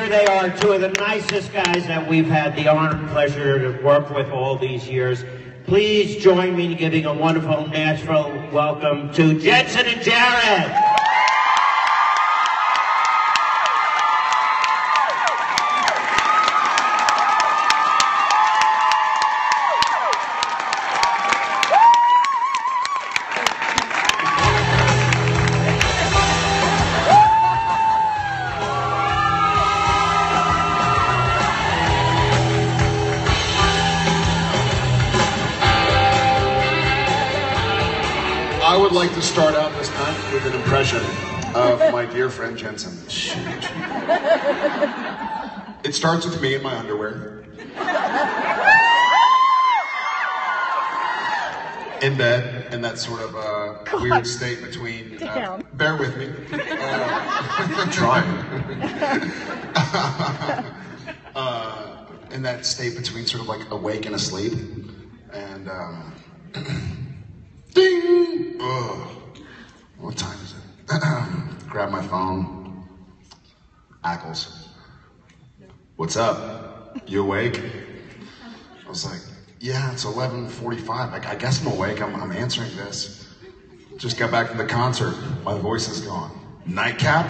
they are, two of the nicest guys that we've had the honor and pleasure to work with all these years. Please join me in giving a wonderful Nashville welcome to Jensen and Jared. I would like to start out this night with an impression of my dear friend Jensen. It starts with me in my underwear. In bed, in that sort of weird state between, bear with me, I'm trying. In that state between sort of like awake and asleep, and ding! Ugh. What time is it? Grab my phone. Ackles. What's up? You awake? I was like, yeah, it's 11:45. I guess I'm awake. I'm answering this. Just got back from the concert. My voice is gone. Nightcap?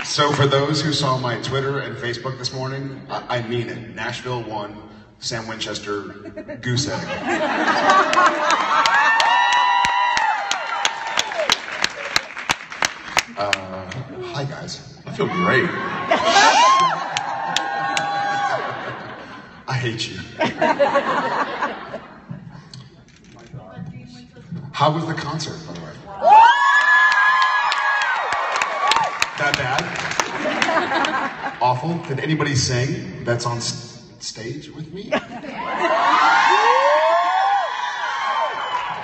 So for those who saw my Twitter and Facebook this morning, I mean it. Nashville won. Sam Winchester, goose egg. Hi guys. I feel great. I hate you. How was the concert, by the way? That bad? Awful? Did anybody sing that's on stage with me?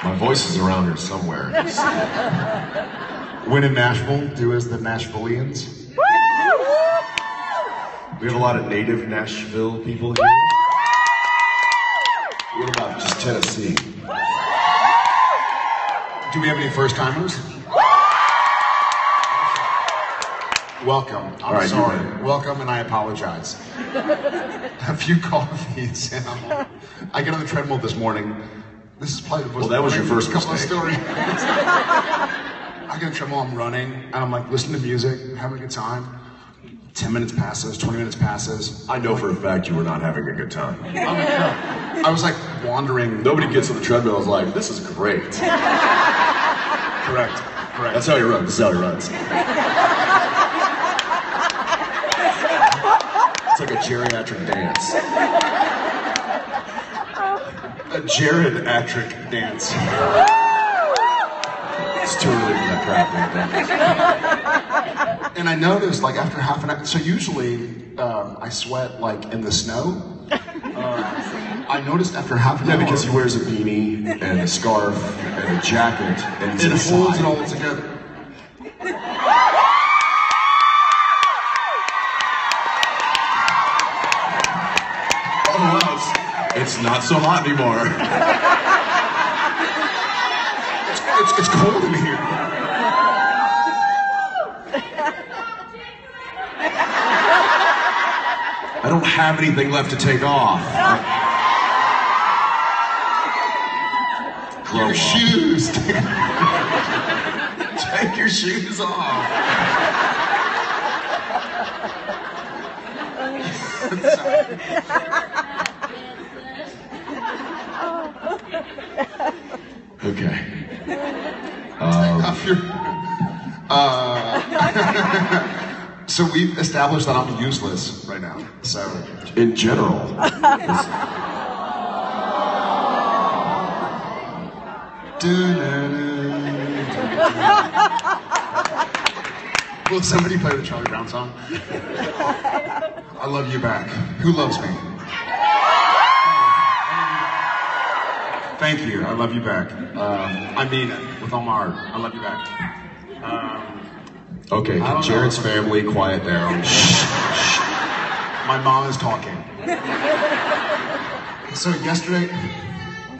My voice is around here somewhere. When in Nashville, do as the Nashvillians. We have a lot of native Nashville people here. What about just Tennessee? Do we have any first-timers? Welcome. I'm sorry. Welcome, and I apologize. A few coffees, and I get on the treadmill this morning. This is probably the most. Well, that was your first couple of stories. I get on the treadmill, I'm running, and I'm like listening to music, having a good time. 10 minutes passes, 20 minutes passes. I know for a fact you were not having a good time. I was like wandering. Nobody gets on the treadmill and is like, this is great. Correct. That's how he runs. This is how he runs. It's like a geriatric dance. A geriatric dance. It's too early for that crap. And I noticed, like, after half an hour, so usually I sweat, like, in the snow. I noticed after half an hour. Yeah, because he wears a beanie and a scarf and a jacket. And it holds it all together. It's not so hot anymore. It's cold in here. I don't have anything left to take off. Your shoes. Take your shoes off. Okay. So we've established that I'm useless right now. So in general. Will somebody play the Charlie Brown song? I love you back. Who loves me? Thank you. I love you back. I mean it with all my heart. I love you back. Okay, Jared's family, quiet down. Shh. My mom is talking. So yesterday.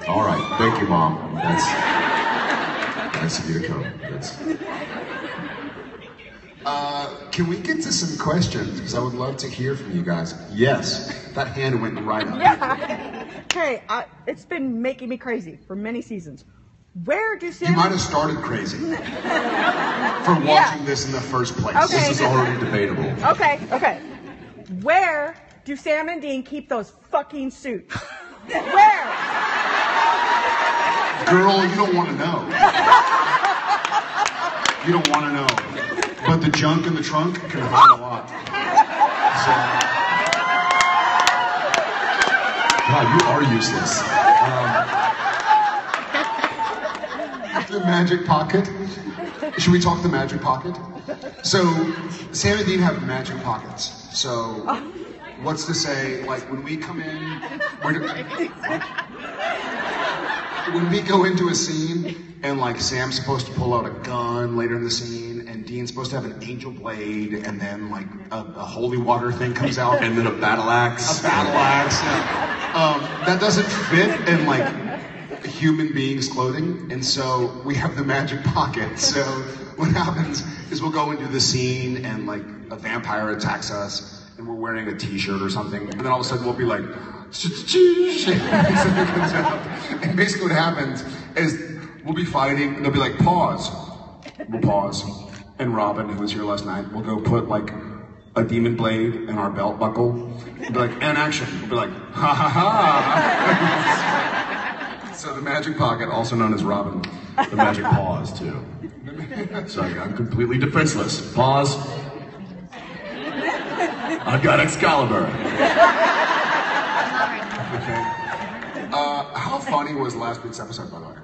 All right. Thank you, Mom. That's nice of you to come. Can we get to some questions? Because I would love to hear from you guys. Yes, that hand went right up. Yeah. Hey, it's been making me crazy for many seasons. Where do salmon... You might have started crazy for watching this in the first place. Okay. This is already debatable. Okay. Where do Sam and Dean keep those fucking suits? Where? Girl, you don't want to know. You don't want to know. But the junk in the trunk can hide a lot. So, wow, you are useless. The magic pocket. Should we talk the magic pocket? So, Sam and Dean have magic pockets. So, what's to say, like, when we come in, when we go into a scene, and like Sam's supposed to pull out a gun later in the scene, and Dean's supposed to have an angel blade, and then like a holy water thing comes out, and then a battle axe. That doesn't fit in like human beings' clothing, and so we have the magic pocket. So what happens is we'll go into the scene, and like a vampire attacks us, and we're wearing a t-shirt or something, and then all of a sudden we'll be like, and basically what happens is we'll be fighting, and they'll be like, pause. We'll pause. And Robin, who was here last night, will go put like a demon blade in our belt buckle. And be like, and action. We'll be like, ha ha ha. So the magic pocket, also known as Robin. The magic pause, too. So I'm completely defenseless. Pause. I've got Excalibur. Okay. How funny was last week's episode, by the way?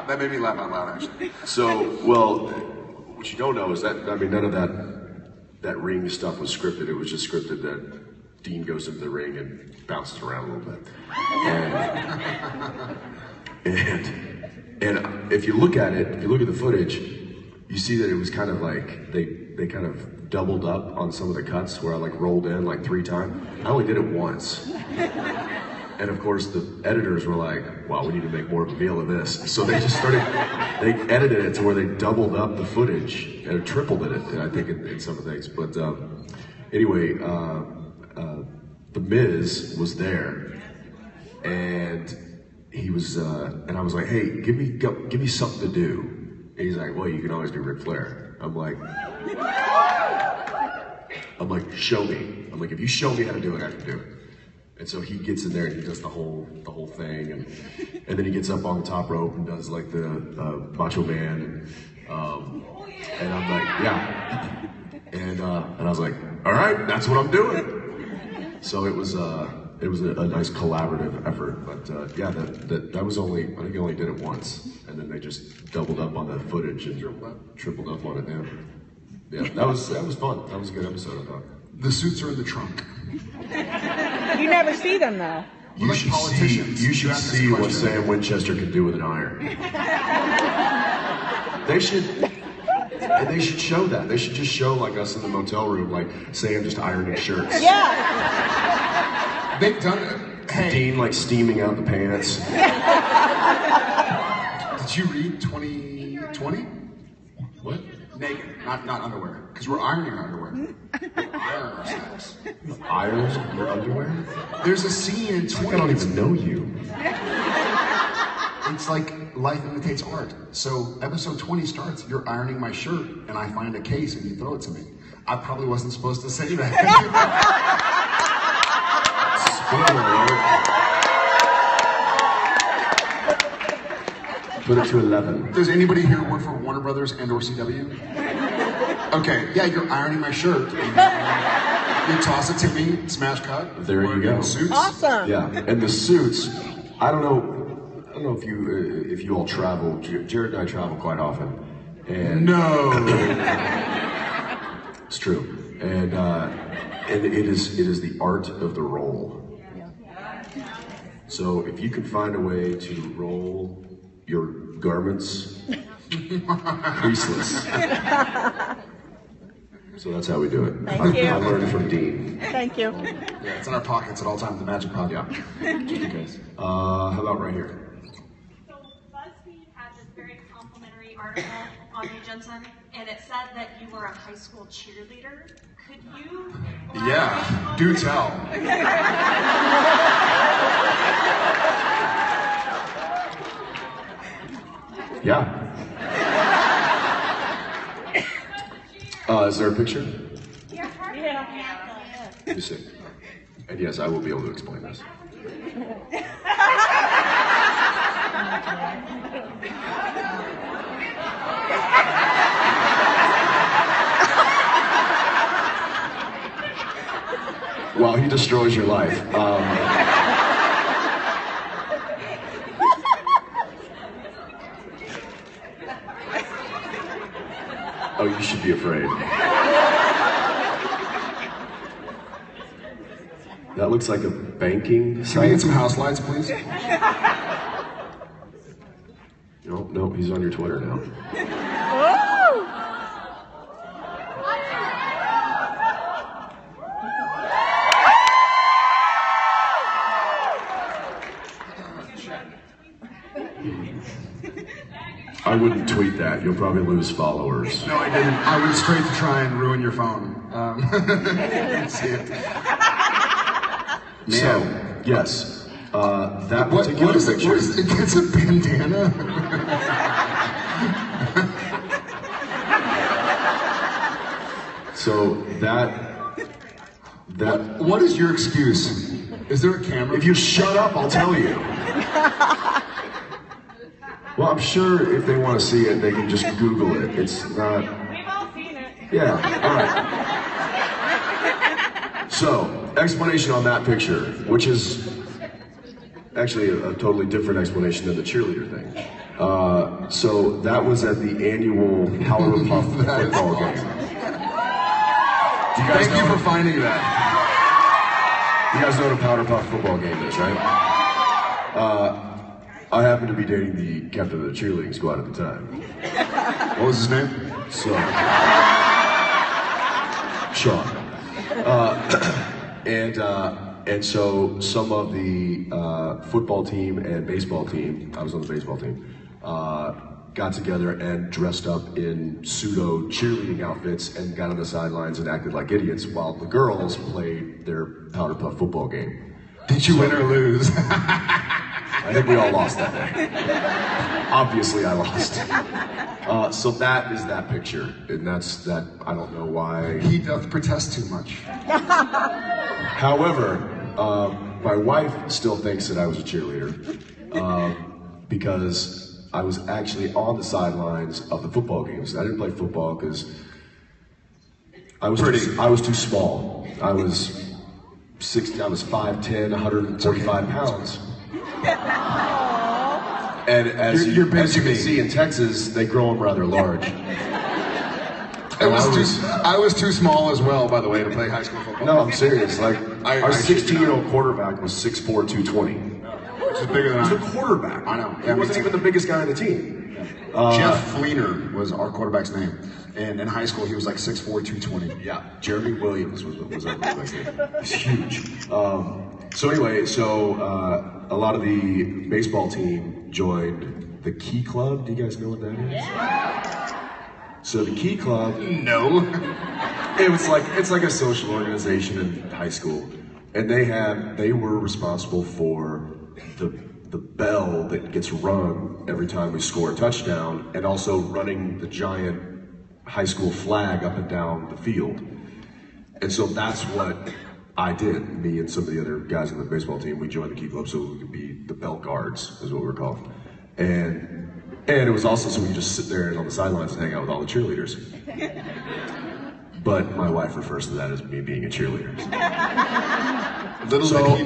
That made me laugh out loud, actually. So, well, what you don't know is that, I mean, none of that ring stuff was scripted. It was just scripted that Dean goes into the ring and bounces around a little bit. And if you look at it, if you look at the footage, you see that it was kind of like, they kind of doubled up on some of the cuts where I like rolled in like 3 times. I only did it once. And of course the editors were like, wow, we need to make more of a deal of this. So they just started, they edited it to where they doubled up the footage and tripled it, I think, in some things. But anyway, The Miz was there, and he was, and I was like, hey, give me something to do. And he's like, well, you can always do Ric Flair. I'm like, show me. I'm like, if you show me how to do it, I can do it. And so he gets in there and he does the whole thing, and then he gets up on the top rope and does like the Macho Man, and I'm like, yeah, and I was like, all right, that's what I'm doing. So it was a nice collaborative effort, but yeah, that was only, I think I only did it once, and then they just doubled up on the footage and tripled up on it. Yeah, that was fun. That was a good episode, I thought. The suits are in the trunk. You never see them though. You should see what Sam Winchester can do with an iron. They should show that. They should just show like us in the motel room, like Sam just ironing shirts. Yeah. They've done it. Hey. Dean like steaming out the pants. Did you read 2020? What? Naked, not underwear. Because we're ironing our underwear. We iron ourselves. Irons your underwear? There's a scene in 20. I don't even know you. It's like life imitates art. So episode 20 starts, you're ironing my shirt, and I find a case and you throw it to me. I probably wasn't supposed to say that. Spoiler alert. Put it to 11. Does anybody here work for Warner Brothers and or CW? Okay, yeah, you're ironing my shirt. You toss it to me, smash cut. There you go. Suits. Awesome. Yeah, and the suits, I don't know if you all travel. Jared and I travel quite often. And no. It's true. And it is the art of the roll. So if you can find a way to roll your garments creaseless, So that's how we do it. Thank you. I learned it from Dean. Thank you. Yeah, it's in our pockets at all times, the magic pocket. Yeah. Just in case. How about right here? So BuzzFeed had this very complimentary article on you, Jensen, and it said that you were a high school cheerleader. Could you? Yeah, do tell. Yeah. Is there a picture? Yeah. Let me see. And yes, I will be able to explain this. Well, he destroys your life. Oh, you should be afraid. That looks like a banking site. Can we get some house lights, please? No, he's on your Twitter now. I wouldn't tweet that. You'll probably lose followers. No, I didn't. I went straight to try and ruin your phone. Didn't see it. So, yes, that particular what is picture. it? It's a bandana. So that. What is your excuse? Is there a camera? If you shut up, I'll tell you. Well, I'm sure if they want to see it, they can just Google it. It's not. We've all seen it. Yeah, all right. So, explanation on that picture, which is actually a totally different explanation than the cheerleader thing. So, that was at the annual Powerpuff football game. Thank you for finding that. You guys know what a Powerpuff football game is, right? I happened to be dating the captain of the cheerleading squad at the time. What was his name? So, Sean. And so some of the football team and baseball team, I was on the baseball team, got together and dressed up in pseudo cheerleading outfits and got on the sidelines and acted like idiots while the girls played their Powerpuff football game. Did you win or lose? I think we all lost that day. Obviously, I lost. So that is that picture, and that's that. I don't know why. He doth protest too much. However, my wife still thinks that I was a cheerleader because I was actually on the sidelines of the football games. I didn't play football because I was too small. I was 60. I was 5'10", 145 pounds. And as you can see in Texas, they grow them rather large. I was too small as well, by the way, to play high school football. No, I'm serious. Like our 16-year-old quarterback was 6'4", 220. Which is bigger than He was the quarterback. I know. He wasn't even the biggest guy on the team. Jeff Fleener was our quarterback's name. And in high school, he was like 6'4", 220. Yeah, Jeremy Williams was our quarterback's name. He's huge. So anyway, a lot of the baseball team joined the Key Club. Do you guys know what that is? Yeah. So the Key Club. No. It's like a social organization in high school, and they were responsible for the bell that gets rung every time we score a touchdown, and also running the giant high school flag up and down the field. And so that's what I did. Me and some of the other guys on the baseball team, we joined the Key Club so we could be the belt guards, is what we were called. And it was also so we could just sit there on the sidelines and hang out with all the cheerleaders. But my wife refers to that as me being a cheerleader.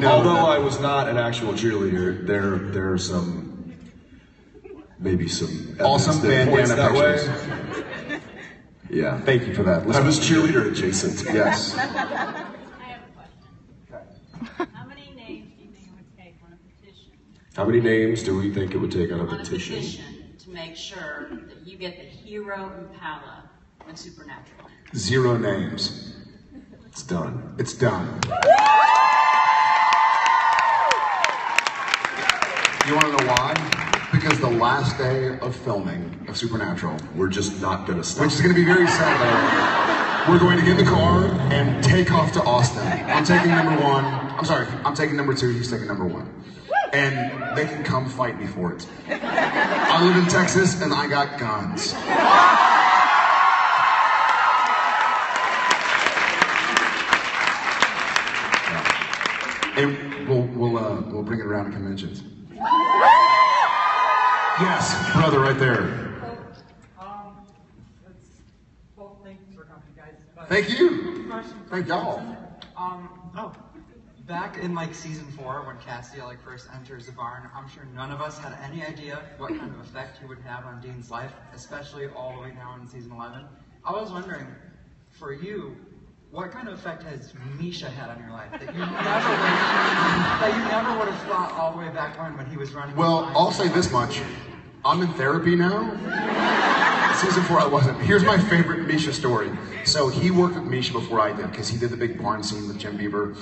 Although I was not an actual cheerleader, there are maybe some awesome bandana that pictures. Way. Yeah. Thank you for that. I was cheerleader adjacent. Yes. I have a question. How many names do you think it would take on a petition? How many names do we think it would take on a petition? To make sure that you get the hero Impala and Supernatural? 0 names. It's done. It's done. You want to know why? Because the last day of filming of Supernatural, We're just not gonna stop. which is going to be very sad, we're going to get in the car and take off to Austin. I'm taking number 1. I'm sorry, I'm taking number 2. He's taking number 1. And they can come fight me for it. I live in Texas and I got guns. And we'll bring it around to conventions. Yes, brother, right there. Thanks for coming, guys. Thank you. Thank y'all. Back in like season 4, when Castiel like first enters the barn, I'm sure none of us had any idea what kind of effect he would have on Dean's life, especially all the way now in season 11. I was wondering, for you, what kind of effect has Misha had on your life that you never would have thought all the way back when he was running? Well, I'll say this much. I'm in therapy now. Season 4, I wasn't. Here's my favorite Misha story. So he worked with Misha before I did, because he did the big barn scene with Jim Bieber.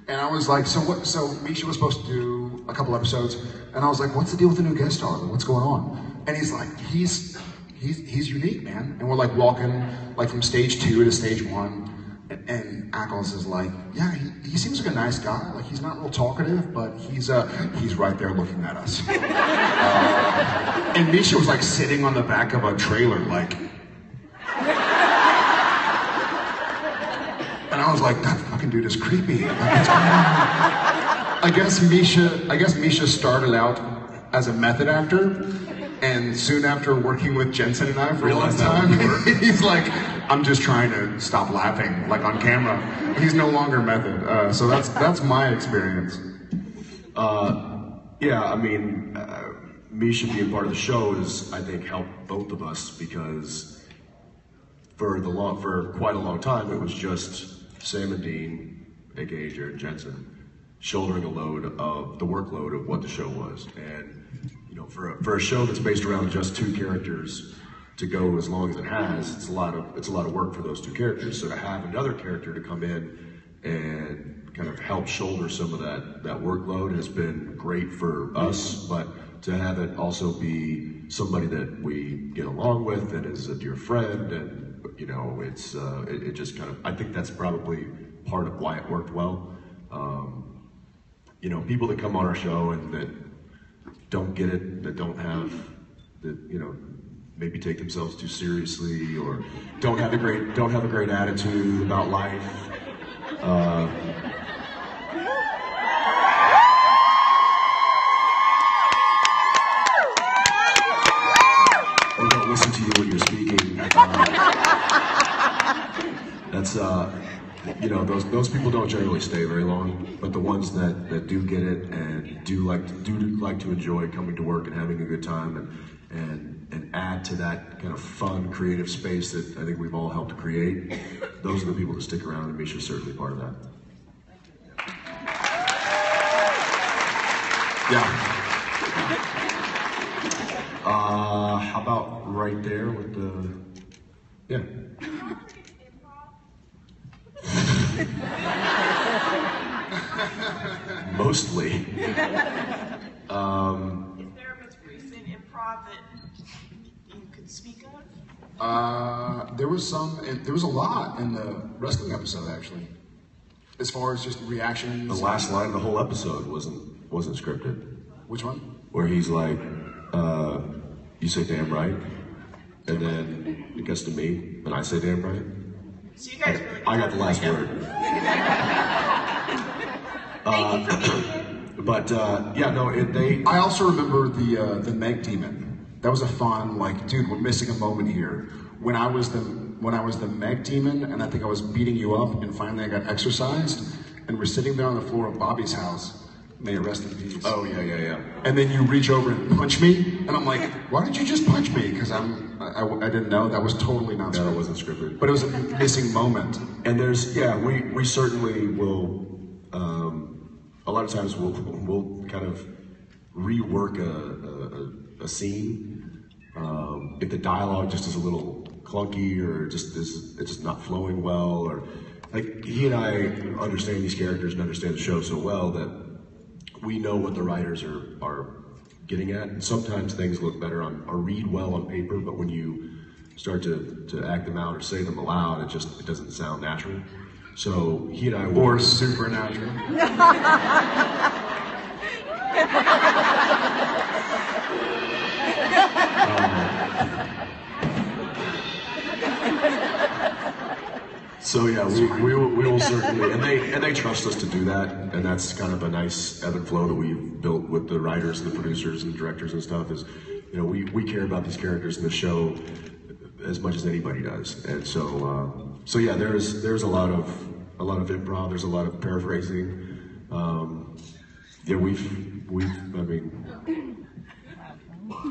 And I was like, so Misha was supposed to do a couple episodes, and I was like, what's the deal with the new guest star? What's going on? And he's like, he's unique, man. And we're like walking like from stage 2 to stage 1. And Ackles is like, yeah, he seems like a nice guy. Like, he's not real talkative, but he's right there looking at us. And Misha was like sitting on the back of a trailer, like. And I was like, that fucking dude is creepy. Like, what's going on? I guess Misha started out as a method actor, and soon after working with Jensen and I for a long time, he's like, I'm just trying to stop laughing, like on camera. He's no longer method. So that's my experience. Yeah, I mean, Misha being part of the show has, I think, helped both of us, because for quite a long time it was just Sam and Dean, aka Jared Jensen, shouldering the workload of what the show was. And you know, for a show that's based around just 2 characters to go as long as it has, it's a lot of work for those 2 characters. So to have another character to come in and kind of help shoulder some of that workload has been great for us, but to have it also be somebody that we get along with and is a dear friend, and you know, it just kind of, I think that's probably part of why it worked well. You know, people that come on our show and that don't get it, that don't have, that, you know, maybe take themselves too seriously, or don't have a great attitude about life. Or don't listen to you when you're speaking. That's you know, those people don't generally stay very long, but the ones that do get it and do like to enjoy coming to work and having a good time and add to that kind of fun, creative space that I think we've all helped to create, those are the people that stick around, and Misha's certainly part of that. Yeah. How about right there with the, yeah. Mostly. Is there a most recent improv that you could speak of? There was a lot in the wrestling episode, actually. As far as just reactions. The last line of the whole episode wasn't scripted. Which one? Where he's like, you say damn right, and then it gets to me, and I say damn right. So you guys really I got the last word. But yeah, no, I also remember the Meg Demon. That was a fun, like, dude, we're missing a moment here. When I was the Meg Demon, and I think I was beating you up, and finally I got exorcised, and we're sitting there on the floor of Bobby's house. May it rest in peace. Oh yeah. And then you reach over and punch me, and I'm like, why did you just punch me? Because I didn't know. That was totally not scripted. No, it wasn't scripted. But it was a missing moment. And there's, yeah, we certainly will. A lot of times we'll kind of rework a scene if the dialogue just is a little clunky or it's just not flowing well, or like he and I understand these characters and understand the show so well that we know what the writers are getting at, and sometimes things look better or read well on paper, but when you start to act them out or say them aloud, it doesn't sound natural. So he and I or supernatural. So yeah, we will certainly, and they trust us to do that, and that's kind of a nice ebb and flow that we've built with the writers and the producers and the directors and stuff. Is, you know, we care about these characters in the show as much as anybody does, and so yeah, there's a lot of improv, there's a lot of paraphrasing. Yeah, I mean,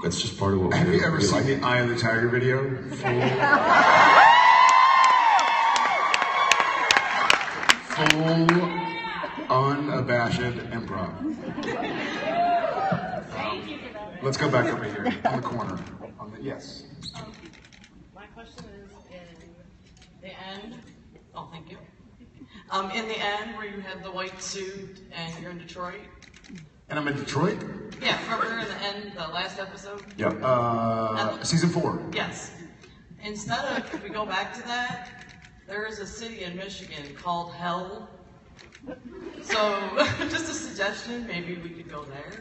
that's just part of what we do. Have you ever seen the Eye of the Tiger video? Full, unabashed improv. Let's go back over here, on the corner. Yes. My question is, in the end, oh, thank you. In the end, where you had the white suit and you're in Detroit. And I'm in Detroit? Yeah, remember in the end, the last episode? Yep. Season 4. Yes. Instead of, if we go back to that, there is a city in Michigan called Hell. So, just a suggestion, maybe we could go there.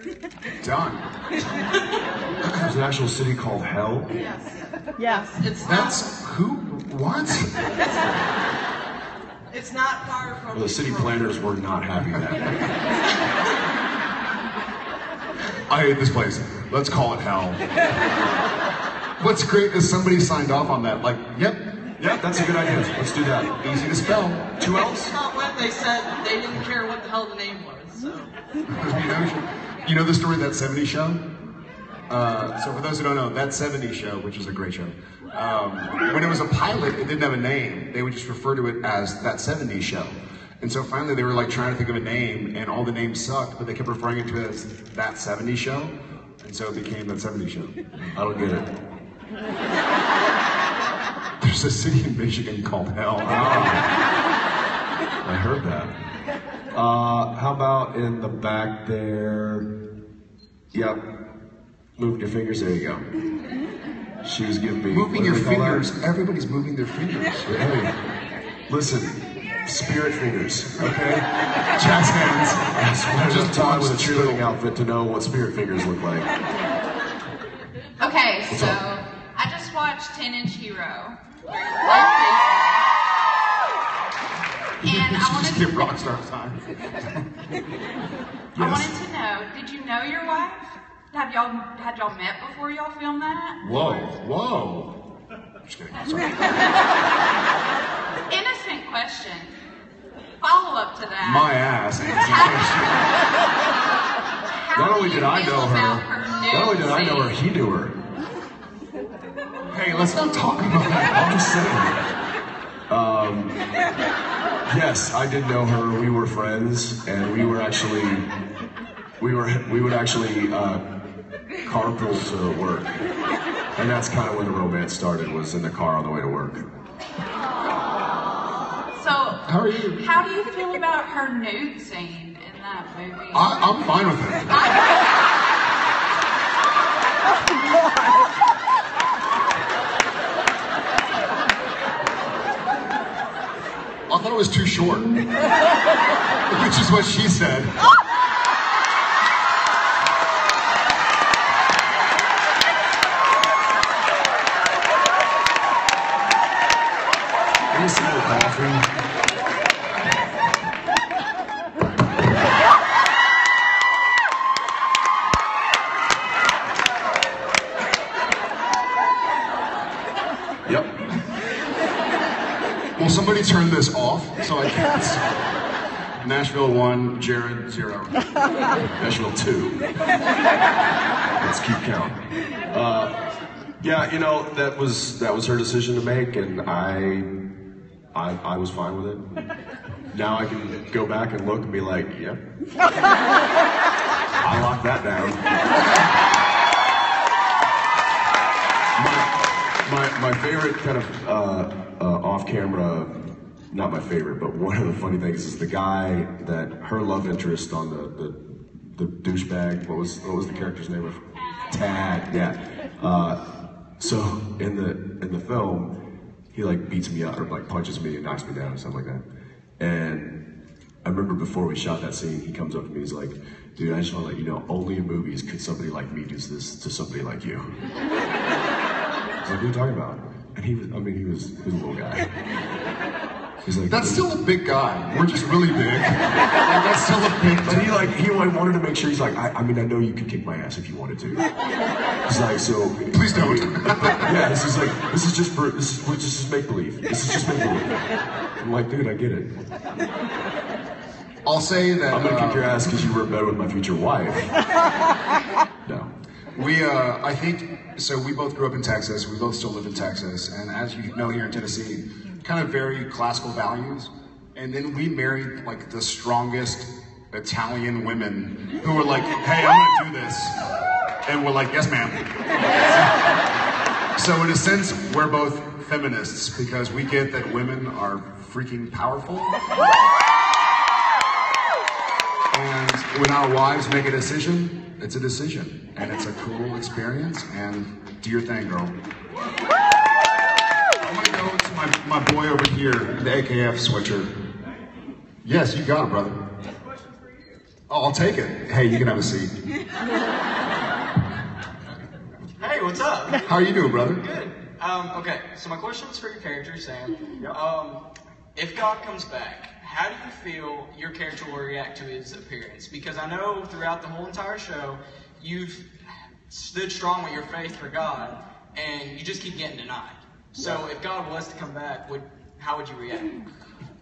Done. There's an actual city called Hell? Yes. Yes. That's who? What? It's not far from Well, the city planners were not happy that day. I hate this place. Let's call it Hell. What's great is somebody signed off on that. Like, yep, that's a good idea. Let's do that. easy to spell. 2 L's. It's not when they said they didn't care what the hell the name was, so. You know the story of That 70s Show? So for those who don't know, That 70s Show, which is a great show, when it was a pilot, it didn't have a name. They would just refer to it as That 70s Show. And so finally they were like trying to think of a name, and all the names sucked, but they kept referring it to it as That 70s Show. And so it became That 70s Show. I don't get it. There's a city in Michigan called Hell. I heard that. How about in the back there? Yep. Move your fingers. There you go. She was giving me... Moving your fingers. Everybody's moving their fingers. Hey, listen. Spirit fingers, okay? Jazz hands. I just taught with a cheerleading outfit to know what spirit fingers look like. Okay, so I just watched 10-Inch Hero. Where you play baseball. And I wanted Just give Rockstar time. I wanted to know, did you know your wife? Had y'all met before y'all filmed that? Whoa. Just kidding. Sorry. Innocent question. Follow up to that. My ass. Not only did I know her, he knew her. Hey, let's not talk about that. I'm just saying. Yes, I did know her. We were friends, and we would actually carpool to work, and that's kind of when the romance started. Was in the car on the way to work. So, how are you? How do you feel about her nude scene in that movie? I'm fine with it. I thought it was too short, which is what she said. Give me some more coffee. Yep. Will somebody turn this off so I can't? Nashville 1, Jared 0. Nashville 2. Let's keep count. Yeah, you know, that was her decision to make, and I was fine with it. Now I can go back and look and be like, yep. I locked that down. My favorite kind of off-camera, not my favorite, but one of the funny things is the guy that her love interest on the douchebag. What was the character's name of? Tad. Yeah. So in the film, he like beats me up or like punches me and knocks me down or something like that. And I remember before we shot that scene, he comes up to me, he's like, dude, I just want to let you know, only in movies could somebody like me do this to somebody like you. I was like, what are you talking about? And he was a little guy. He's like, that's still a big guy. We're just really big. Like, that's still a big guy. But he wanted to make sure, he's like, I know you could kick my ass if you wanted to. He's like, so. Please don't. Yeah, this is just make believe. This is just make believe. I'm like, dude, I get it. I'll say that. I'm gonna kick your ass because you were in bed with my future wife. No. I think, so we both grew up in Texas, we both still live in Texas, and as you know here in Tennessee, kind of very classical values, and then we married like the strongest Italian women who were like, hey, I'm gonna do this, and we're like, yes ma'am. So in a sense, we're both feminists, because we get that women are freaking powerful. And when our wives make a decision, it's a decision, and it's a cool experience, and do your thing, girl. I'm gonna go to my boy over here, the AKF switcher. Yes, you got it, brother. Oh, I'll take it. Hey, you can have a seat. Hey, what's up? How are you doing, brother? Good. Okay, so my question is for your character, Sam. If God comes back, how do you feel your character will react to his appearance? Because I know throughout the whole entire show, you've stood strong with your faith for God, and you just keep getting denied. So if God was to come back, how would you react?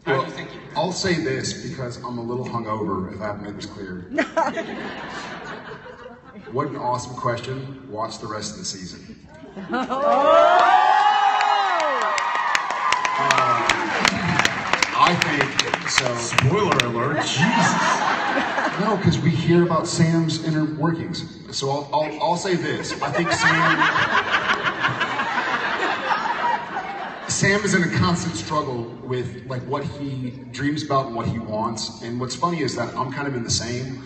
How do you think you'd react? I'll say this, because I'm a little hungover, if I haven't made this clear. What an awesome question. Watch the rest of the season. I think so. Spoiler alert, Jesus. No, because we hear about Sam's inner workings. So I'll say this. I think Sam is in a constant struggle with like what he dreams about and what he wants. And what's funny is that I'm kind of in the same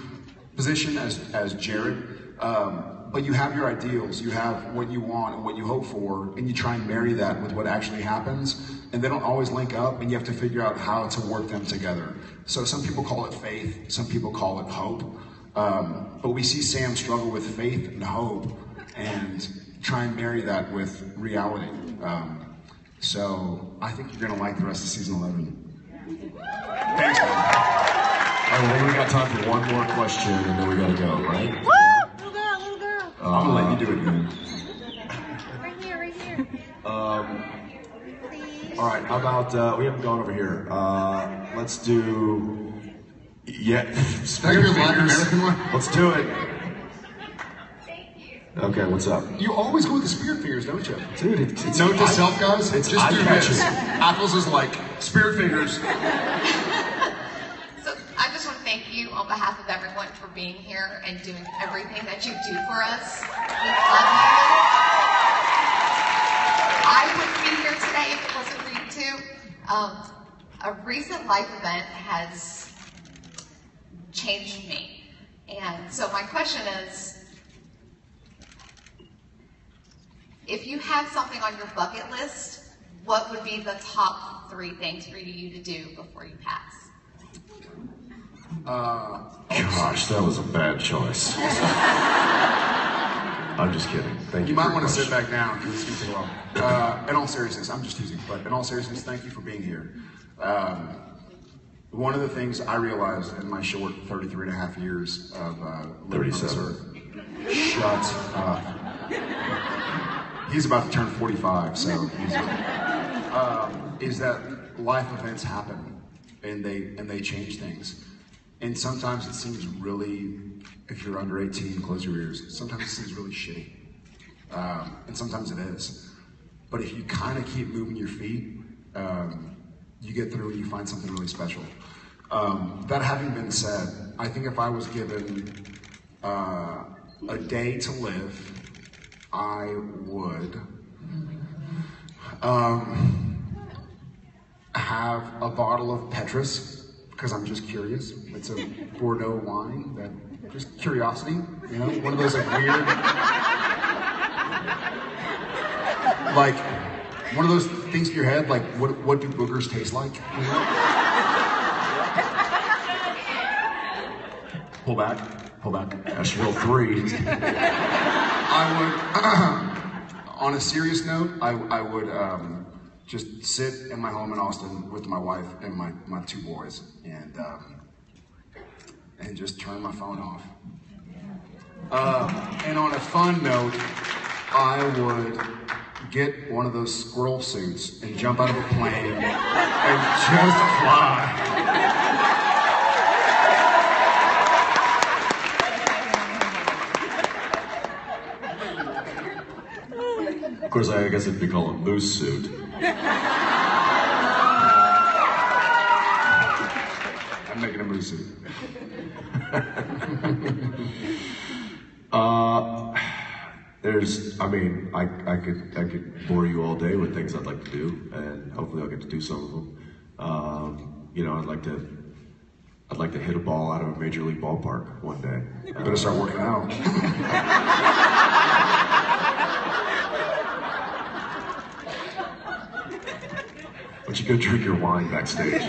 position as Jared. But you have your ideals, you have what you want and what you hope for, and you try and marry that with what actually happens, and they don't always link up, and you have to figure out how to work them together. So some people call it faith, some people call it hope, but we see Sam struggle with faith and hope, and try and marry that with reality. So I think you're gonna like the rest of season 11. Thanks, man. All right, well, we got time for one more question, and then we gotta go, right? I'm gonna let you do it, man. Right here. All right, how about, we haven't gone over here. Let's do, Spirit Latin American one? Let's do it. Okay, what's up? You always go with the spirit fingers, don't you? Dude, it's note to self, guys. It's just do this. catching. Apples is like spirit fingers. So I just want to thank you on behalf of everyone for being here and doing everything that you do for us. We love you. I wouldn't be here today if it wasn't for you two. A recent life event has changed me. And so my question is, if you had something on your bucket list, what would be the top 3 things for you to do before you pass? Gosh, that was a bad choice. I'm just kidding. Thank you. You might want to sit back down because it's going to take a while. In all seriousness, I'm just teasing, but in all seriousness, thank you for being here. One of the things I realized in my short 33 and a half years of living on this earth, shut up. He's about to turn 45, so is that life events happen and they change things. And sometimes it seems really, if you're under 18, close your ears. Sometimes it seems really shitty, and sometimes it is. But if you kind of keep moving your feet, you get through and you find something really special. That having been said, I think if I was given a day to live, I would Have a bottle of Petrus, because I'm just curious. It's a Bordeaux wine that, just curiosity, you know? One of those like weird, like, one of those things in your head, like, what do boogers taste like? You know? Pull back. Nashville 3. I would, on a serious note, I would just sit in my home in Austin with my wife and my 2 boys and just turn my phone off. And on a fun note, I would get one of those squirrel suits and jump out of a plane and just fly. Of course, I guess it'd be called a moose suit. I'm making a moose suit. I could bore you all day with things I'd like to do, and hopefully I'll get to do some of them. I'd like to hit a ball out of a major league ballpark one day. You better start working out. But you go drink your wine backstage.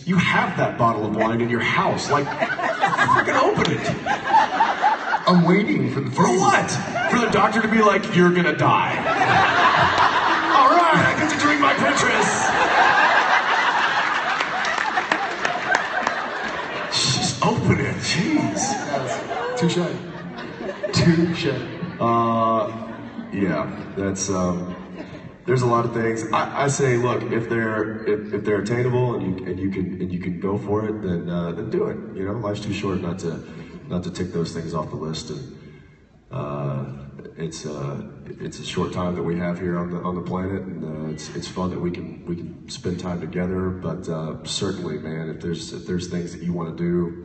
You have that bottle of wine in your house. Like, freaking open it. I'm waiting for the For what? For the doctor to be like, you're gonna die. All right, I get to drink my Petrus. Just open it, jeez. Yes. Touche. Yeah, that's there's a lot of things. I say, look, if they're attainable and you can go for it, then do it. You know, life's too short not to tick those things off the list. And it's a short time that we have here on the planet, and it's fun that we can spend time together. But certainly, man, if there's things that you want to do,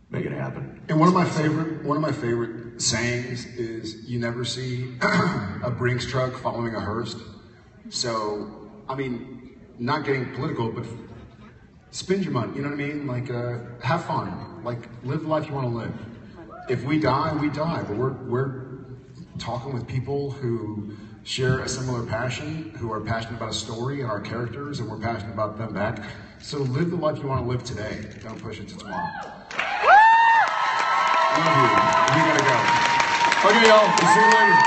make it happen. And one of my favorite sayings is, you never see a Brinks truck following a hearse. So, I mean, not getting political, but spend your money, you know what I mean? Like, have fun. Like, live the life you want to live. If we die, we die. But we're talking with people who share a similar passion, who are passionate about a story and our characters, and we're passionate about them back. So live the life you want to live today. Don't push it to tomorrow. Love you. We gotta go. Okay, y'all. We'll see you later.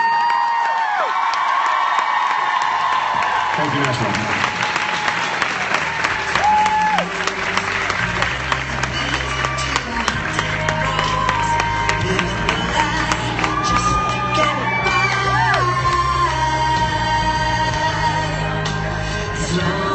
Thank you, NashCon. Fly.